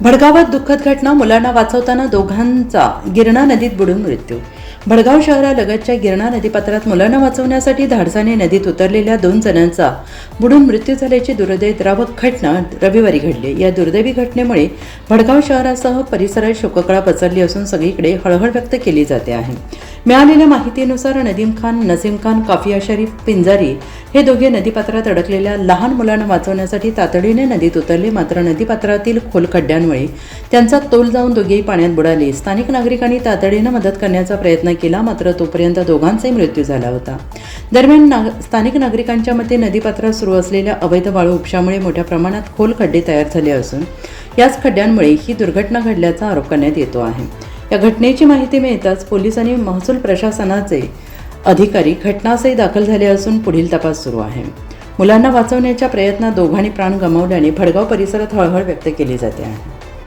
भडगावात दुःखद घटना, मुलांना वाचवताना दोघांचा गिरणा नदीत बुडून मृत्यू। भडगाव शहरालगतच्या गिरणा नदीपात्रात मुलांना वाचवण्यासाठी धाडसाने नदीत उतरलेल्या 2 जणांचा बुडून मृत्यू झाल्याची दुर्दैवाक घटना रविवारी घडली। या दुर्दैवी घटनेमुळे भडगाव शहरासह परिसरात शोककळा पसरली असून सगळीकडे हळहळ व्यक्त केली जाते आहे। मिळालेल्या माहितीनुसार नसीम खान, काफिया शरीफ पिंजारी हे दोघे नदीपात्रात अडकलेल्या लहान मुलांना वाचवण्यासाठी तातडीने नदीत उतरले, मात्र नदीपात्रातील खोल खड्ड्यांमुळे त्यांचा तोल जाऊन दोघेही पाण्यात बुडाले। स्थानिक नागरिकांनी तातडीने मदत करण्याचा प्रयत्न केला, मात्र तोपर्यंत दोघांचाही मृत्यू झाला होता। दरम्यान स्थानिक नागरिकांच्या मते नदीपात्रात सुरू असलेल्या अवैध वाळू उपशामुळे मोठ्या प्रमाणात खोल खड्डे तयार झाले असून याच खड्ड्यांमुळे ही दुर्घटना घडल्याचा आरोप करण्यात येतो आहे। या घटनेची माहिती मिळताच पोलीस आणि महसूल प्रशासनाचे अधिकारी घटनास्थळी दाखल झाले असून पुढील तपास सुरू आहे। मुलांना वाचवण्याच्या प्रयत्नात दोघांनी प्राण गमावल्याने भडगाव परिसरात हळहळ व्यक्त केली जाते आहे।